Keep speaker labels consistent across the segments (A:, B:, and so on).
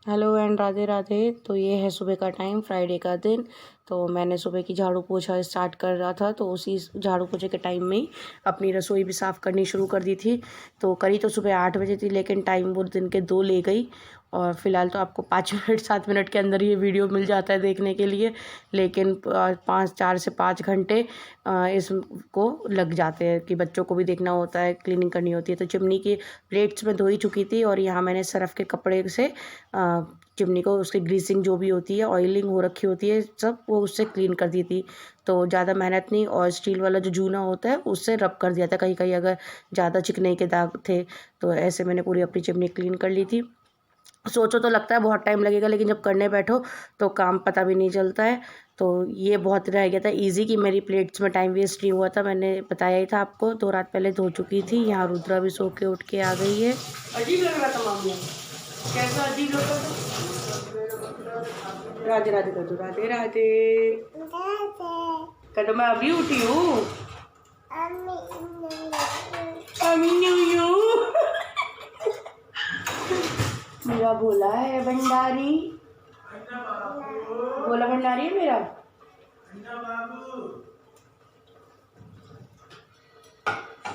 A: Hello and Radhe Radhe. तो ये है सुबह का टाइम, फ्राइडे का दिन। तो मैंने सुबह की झाड़ू पोछा स्टार्ट कर रहा था, तो उसी झाड़ू पोछे के टाइम में ही अपनी रसोई भी साफ़ करनी शुरू कर दी थी। तो करी तो सुबह 8 बजे थी, लेकिन टाइम वो दिन के 2 ले गई। और फ़िलहाल तो आपको 5 मिनट 7 मिनट के अंदर ये वीडियो मिल जाता है देखने के लिए, लेकिन 4 से 5 घंटे इसको लग जाते हैं कि बच्चों को भी देखना होता है, क्लीनिंग करनी होती है। तो चिमनी की प्लेट्स में धो ही चुकी थी, और यहाँ मैंने सरफ़ के कपड़े से चिमनी को, उसकी ग्रीसिंग जो भी होती है, ऑयलिंग हो रखी होती है सब, वो उससे क्लीन कर दी थी। तो ज़्यादा मेहनत नहीं, और स्टील वाला जो जूना होता है उससे रब कर दिया था कहीं कहीं अगर ज़्यादा चिकनाई के दाग थे। तो ऐसे मैंने पूरी अपनी चिमनी क्लीन कर ली थी। सोचो तो लगता है बहुत टाइम लगेगा, लेकिन जब करने बैठो तो काम पता भी नहीं चलता है। तो ये बहुत रह गया था ईजी कि मेरी प्लेट्स में टाइम वेस्ट नहीं हुआ था। मैंने बताया ही था आपको, 2 रात पहले धो चुकी थी। यहाँ रुद्रा भी सो के उठ के आ गई है। अजीब लग रहा था मामला, कैसा अजीब लग रहा था। राधे राधे कर दो, राधे राधे कर दो। मैं अभी उठी हूँ। मेरा भोला है भंडारी, भोला भंडारी है मेरा।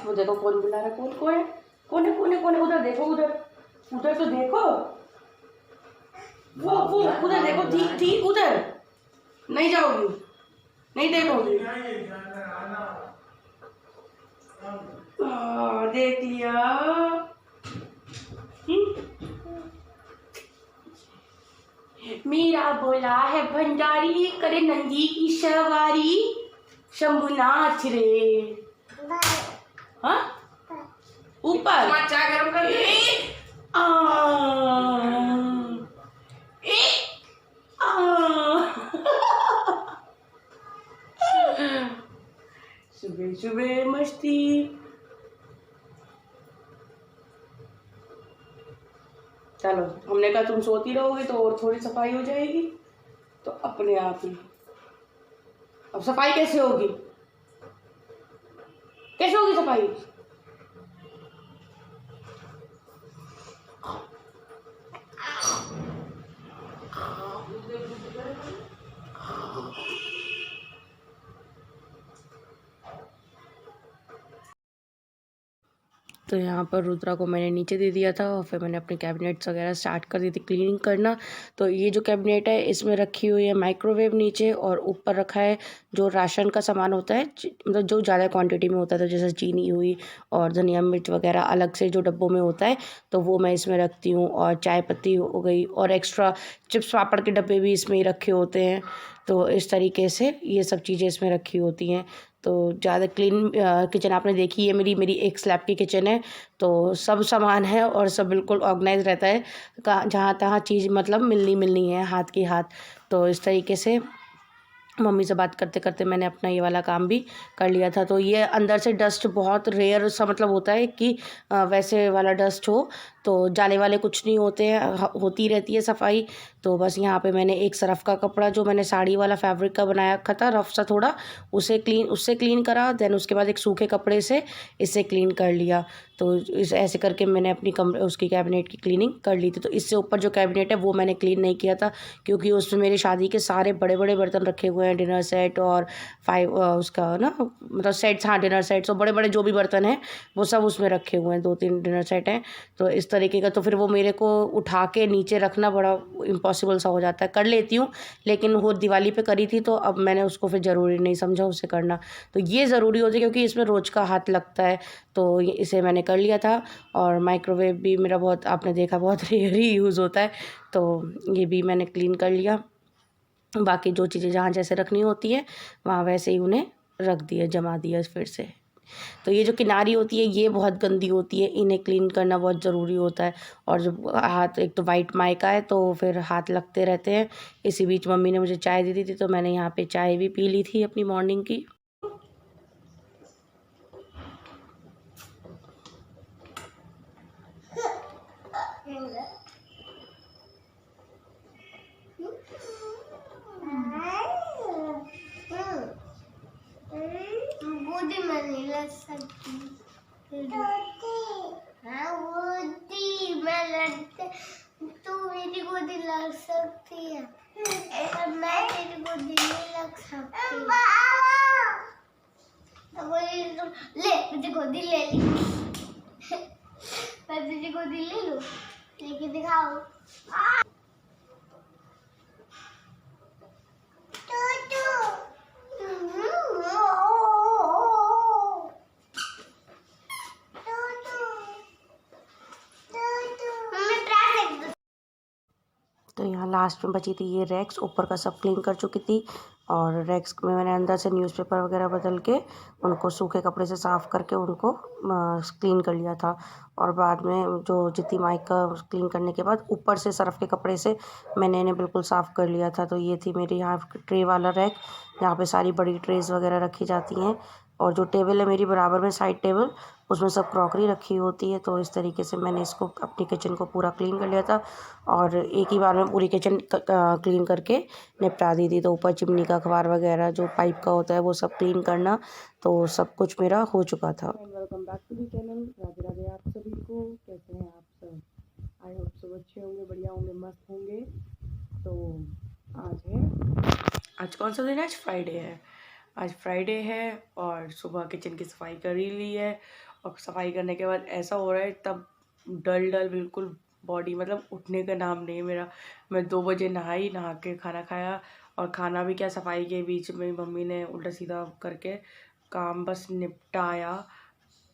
A: वो देखो कौन बुला रहा है, कौन कौन है, कौन है, कौन है, कौन है। उधर देखो, उधर उधर तो देखो, वो उधर देखो, ठीक ठीक उधर। नहीं जाओगी, नहीं देखोगी। देख लिया। मेरा बोला है भंडारी, करे नंदी की सवारी, शंभुनाथ रे। हाँ ऊपर चाय गरम कर सुबह सुबह मस्ती। चलो, हमने कहा तुम सोती रहोगी तो और थोड़ी सफाई हो जाएगी, तो अपने आप ही। अब सफाई कैसे होगी, कैसे होगी सफाई। तो यहाँ पर रुद्रा को मैंने नीचे दे दिया था, और फिर मैंने अपने कैबिनेट्स वगैरह स्टार्ट कर दी थी क्लीनिंग करना। तो ये जो कैबिनेट है, इसमें रखी हुई है माइक्रोवेव नीचे, और ऊपर रखा है जो राशन का सामान होता है, मतलब जो ज़्यादा क्वांटिटी में होता है, तो जैसे चीनी हुई और धनिया मिर्च वगैरह अलग से जो डब्बों में होता है, तो वो मैं इसमें रखती हूँ। और चाय पत्ती हो गई, और एक्स्ट्रा चिप्स पापड़ के डब्बे भी इसमें ही रखे होते हैं। तो इस तरीके से ये सब चीज़ें इसमें रखी होती हैं। तो ज़्यादा क्लीन किचन आपने देखी है, मेरी एक स्लैब की किचन है। तो सब सामान है और सब बिल्कुल ऑर्गेनाइज रहता है, जहाँ तहाँ चीज़ मतलब मिलनी मिलनी है हाथ की हाथ। तो इस तरीके से मम्मी से बात करते करते मैंने अपना ये वाला काम भी कर लिया था। तो ये अंदर से डस्ट बहुत रेयर सा मतलब होता है कि वैसे वाला डस्ट हो, तो जाले वाले कुछ नहीं होते हैं, होती रहती है सफाई। तो बस यहाँ पे मैंने एक सरफ़ का कपड़ा, जो मैंने साड़ी वाला फैब्रिक का बनाया रखा था रफ सा थोड़ा, उससे क्लीन करा। देन उसके बाद एक सूखे कपड़े से इससे क्लीन कर लिया। तो इस ऐसे करके मैंने अपनी उसकी कैबिनेट की क्लीनिंग कर ली थी। तो इससे ऊपर जो कैबिनेट है वो मैंने क्लीन नहीं किया था, क्योंकि उसमें मेरी शादी के सारे बड़े बड़े बर्तन रखे हुए हैं, डिनर सेट और 5 उसका ना मतलब सेट्स, हाँ डिनर सेट्स, और बड़े बड़े जो भी बर्तन हैं वो सब उसमें रखे हुए हैं, 2-3 डिनर सेट हैं। तो इस तरीके का, तो फिर वो मेरे को उठा के नीचे रखना बड़ा इम्पॉसिबल सा हो जाता है। कर लेती हूँ, लेकिन वो दिवाली पे करी थी, तो अब मैंने उसको फिर ज़रूरी नहीं समझा उसे करना। तो ये ज़रूरी होता है, क्योंकि इसमें रोज़ का हाथ लगता है। तो इसे मैंने कर लिया था। और माइक्रोवेव भी मेरा बहुत, आपने देखा, बहुत रेयर ही यूज़ होता है। तो ये भी मैंने क्लीन कर लिया। बाकी जो चीज़ें जहाँ जैसे रखनी होती है वहाँ वैसे ही उन्हें रख दिया, जमा दिया फिर से। तो ये जो किनारी होती है ये बहुत गंदी होती है, इन्हें क्लीन करना बहुत ज़रूरी होता है। और जब हाथ, एक तो वाइट माइका है तो फिर हाथ लगते रहते हैं। इसी बीच मम्मी ने मुझे चाय दी थी, तो मैंने यहाँ पे चाय भी पी ली थी अपनी मॉर्निंग की।
B: हाँ, वो थी मैं लड़ते, तू मेरी गोदी लग सकती है पर मैं तेरी गोदी नहीं लग सकती। तो बोली ले मुझे गोदी ले ली। मैं तुझे गोदी ले लूं, लेके दिखाओ।
A: तो यहाँ लास्ट में बची थी ये रैक्स, ऊपर का सब क्लीन कर चुकी थी और रैक्स में मैंने अंदर से न्यूज़पेपर वगैरह बदल के उनको सूखे कपड़े से साफ़ करके उनको क्लीन कर लिया था। और बाद में जो जितनी माइक का क्लीन करने के बाद ऊपर से सर्फ के कपड़े से मैंने इन्हें बिल्कुल साफ़ कर लिया था। तो ये थी मेरी यहाँ ट्रे वाला रैक, यहाँ पे सारी बड़ी ट्रेज़ वगैरह रखी जाती हैं। और जो टेबल है मेरी बराबर में साइड टेबल, उसमें सब क्रॉकरी रखी होती है। तो इस तरीके से मैंने इसको अपनी किचन को पूरा क्लीन कर लिया था और एक ही बार में पूरी किचन क्लीन करके निपटा दी थी। तो ऊपर चिमनी का अखबार वगैरह जो पाइप का होता है वो सब क्लीन करना, तो सब कुछ मेरा हो चुका था। Welcome back to the channel. Radhe Radhe आप सभी को। कैसे हैं आप सब? आई होप सब अच्छे होंगे, बढ़िया होंगे, मस्त होंगे। तो आज कौन सा दिन है? आज फ्राइडे है। आज फ्राइडे है और सुबह किचन की सफाई कर ही ली है। और सफाई करने के बाद ऐसा हो रहा है तब डल बिल्कुल बॉडी, मतलब उठने का नाम नहीं है मेरा। मैं 2 बजे नहाई, नहा के खाना खाया और खाना भी क्या, सफाई के बीच में मम्मी ने उल्टा सीधा करके काम बस निपटाया।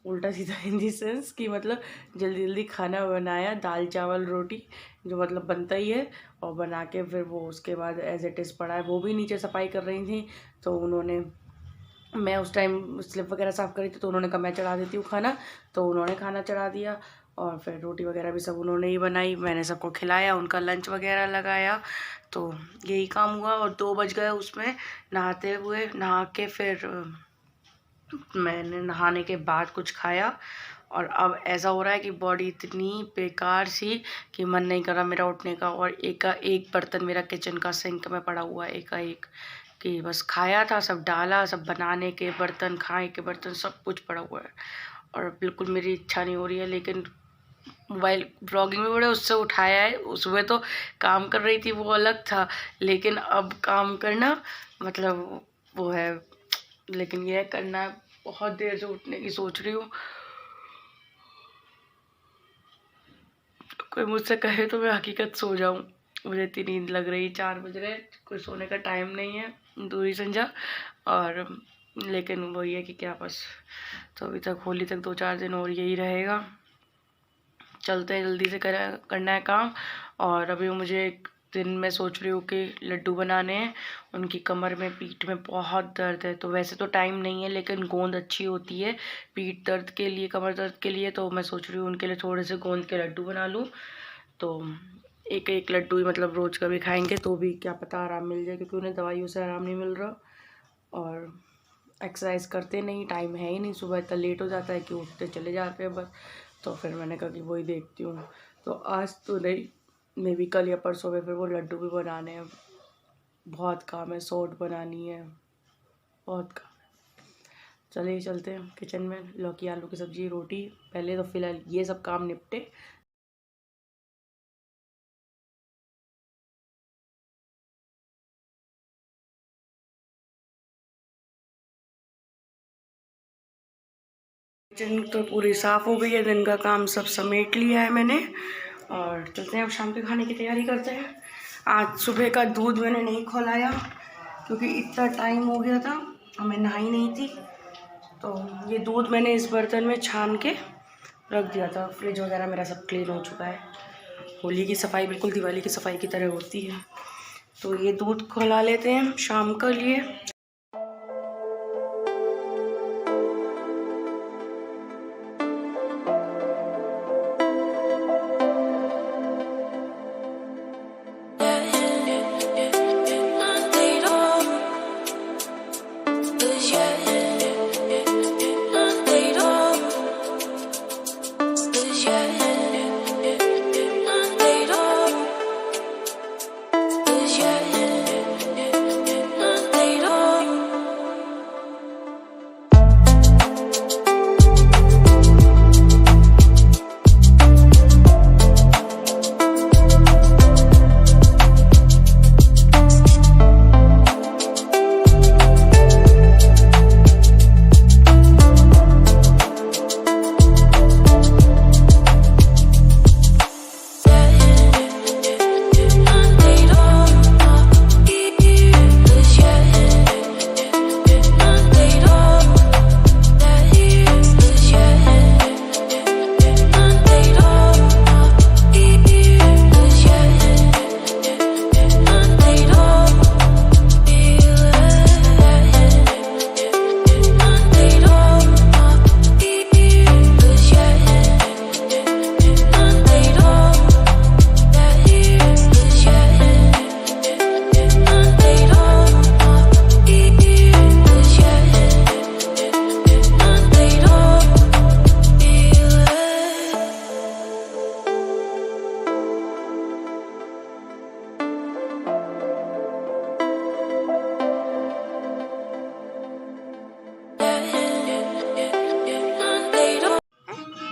A: उल्टा सीधा इन दी सेंस कि मतलब जल्दी जल्दी खाना बनाया, दाल चावल रोटी जो मतलब बनता ही है, और बना के फिर वो उसके बाद एज इट इज़ पड़ा है। वो भी नीचे सफाई कर रही थी तो उन्होंने, मैं उस टाइम स्लिप वगैरह साफ़ करी थी तो उन्होंने कहा मैं चढ़ा देती हूँ खाना, तो उन्होंने खाना चढ़ा दिया और फिर रोटी वगैरह भी सब उन्होंने ही बनाई। मैंने सबको खिलाया, उनका लंच वगैरह लगाया, तो यही काम हुआ। और 2 बज गए उसमें नहाते हुए। नहा के फिर मैंने नहाने के बाद कुछ खाया और अब ऐसा हो रहा है कि बॉडी इतनी बेकार सी कि मन नहीं कर रहा मेरा उठने का। और एक बर्तन मेरा किचन का सिंक में पड़ा हुआ है एकाएक, कि बस खाया था, सब डाला, सब बनाने के बर्तन, खाए के बर्तन, सब कुछ पड़ा हुआ है। और बिल्कुल मेरी इच्छा नहीं हो रही है, लेकिन मोबाइल ब्लॉगिंग में बड़े उससे उठाया है। उसमें तो काम कर रही थी वो अलग था, लेकिन अब काम करना मतलब वो है, लेकिन यह करना है। बहुत देर से उठने की सोच रही हूँ। कोई मुझसे कहे तो मैं हकीकत सो जाऊँ, मुझे इतनी नींद लग रही। 4 बज रहे, कोई सोने का टाइम नहीं है, दूरी संझा। और लेकिन वही है कि क्या बस, तो अभी तक होली तक 2-4 दिन और यही रहेगा। चलते हैं, जल्दी से करना है काम। और अभी मुझे एक दिन मैं सोच रही हूँ कि लड्डू बनाने हैं। उनकी कमर में, पीठ में बहुत दर्द है, तो वैसे तो टाइम नहीं है, लेकिन गोंद अच्छी होती है पीठ दर्द के लिए, कमर दर्द के लिए। तो मैं सोच रही हूँ उनके लिए थोड़े से गोंद के लड्डू बना लूँ। तो एक एक लड्डू ही मतलब रोज़ का भी खाएंगे तो भी क्या पता आराम मिल जाए, क्योंकि उन्हें दवाइयों से आराम नहीं मिल रहा और एक्सरसाइज करते नहीं, टाइम है ही नहीं। सुबह इतना लेट हो जाता है कि उठते चले जाते हैं बस। तो फिर मैंने कहा कि वही देखती हूँ। तो आज तो नहीं, मे भी कल या परसों में फिर वो लड्डू भी बनाने हैं। बहुत काम है, सौट बनानी है, बहुत काम है। चलिए चलते हैं किचन में। लौकी आलू की सब्ज़ी, रोटी, पहले तो फ़िलहाल ये सब काम निपटे। किचन तो पूरी साफ़ हो गई है, दिन का काम सब समेट लिया है मैंने। और चलते हैं अब शाम के खाने की तैयारी करते हैं। आज सुबह का दूध मैंने नहीं खौलाया क्योंकि इतना टाइम हो गया था और मैं नहाई नहीं थी। तो ये दूध मैंने इस बर्तन में छान के रख दिया था। फ्रिज वगैरह मेरा सब क्लीन हो चुका है। होली की सफाई बिल्कुल दिवाली की सफाई की तरह होती है। तो ये दूध खौला लेते हैं शाम के लिए।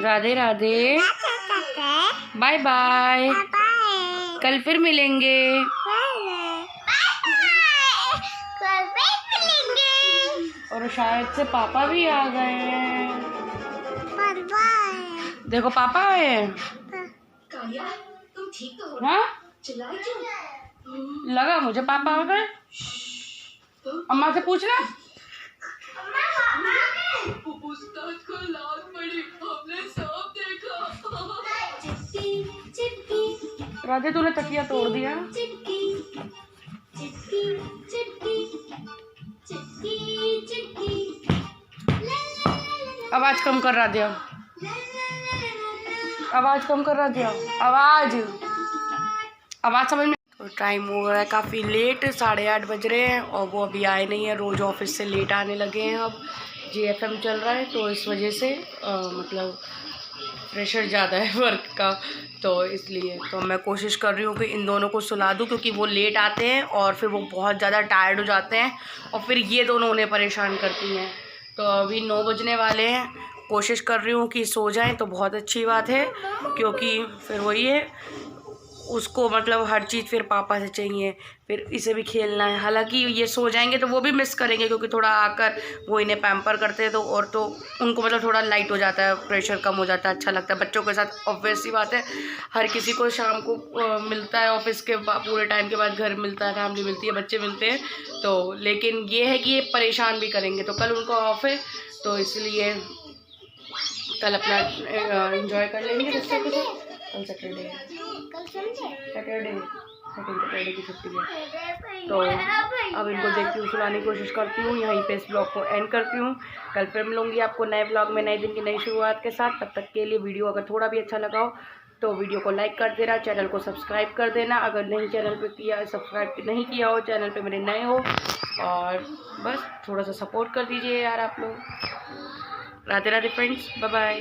A: राधे राधे, बाय बाय, कल फिर मिलेंगे। और शायद से पापा भी आ गए हैं। देखो पापा आए हैं। हाँ लगा मुझे पापा आ गए। अम्मा से पूछना। राधे तूने तकिया तोड़ दिया। आवाज कम कर रहा दिया, आवाज कम कर रहा दिया, आवाज समझ में। तो टाइम हो रहा है काफ़ी लेट, 8:30 बज रहे हैं और वो अभी आए नहीं है। रोज़ ऑफिस से लेट आने लगे हैं। अब JFM चल रहा है तो इस वजह से मतलब प्रेशर ज़्यादा है वर्क का, तो इसलिए तो मैं कोशिश कर रही हूँ कि इन दोनों को सुला दूँ, क्योंकि वो लेट आते हैं और फिर वो बहुत ज़्यादा टायर्ड हो जाते हैं और फिर ये दोनों उन्हें परेशान करती हैं। तो अभी 9 बजने वाले हैं। कोशिश कर रही हूँ कि सो जाएं तो बहुत अच्छी बात है, क्योंकि फिर वही है उसको मतलब हर चीज़ फिर पापा से चाहिए, फिर इसे भी खेलना है। हालांकि ये सो जाएंगे तो वो भी मिस करेंगे, क्योंकि थोड़ा आकर वो इन्हें पैम्पर करते हैं तो और तो उनको मतलब थोड़ा लाइट हो जाता है, प्रेशर कम हो जाता है, अच्छा लगता है बच्चों के साथ। ऑब्वियस सी बात है हर किसी को शाम को मिलता है ऑफिस के पूरे टाइम के बाद घर मिलता है, फैमिली मिलती है, बच्चे मिलते हैं। तो लेकिन ये है कि ये परेशान भी करेंगे। तो कल उनका ऑफ है तो इसलिए कल अपना एंजॉय कर लेंगे बच्चों के साथ। कल सैटरडे है, सैटरडे की छुट्टी है। तो अब इनको देखती हूँ, सुलाने की कोशिश करती हूँ। यहीं पे इस ब्लॉग को एंड करती हूँ। कल फिर मिलूँगी आपको नए ब्लॉग में, नए दिन की नई शुरुआत के साथ। तब तक के लिए वीडियो अगर थोड़ा भी अच्छा लगा हो तो वीडियो को लाइक कर देना, चैनल को सब्सक्राइब कर देना अगर नहीं चैनल पे किया सब्सक्राइब नहीं किया हो, चैनल पे मेरे नए हो, और बस थोड़ा सा सपोर्ट कर दीजिए यार आप लोग। Radhe Radhe friends, bye bye.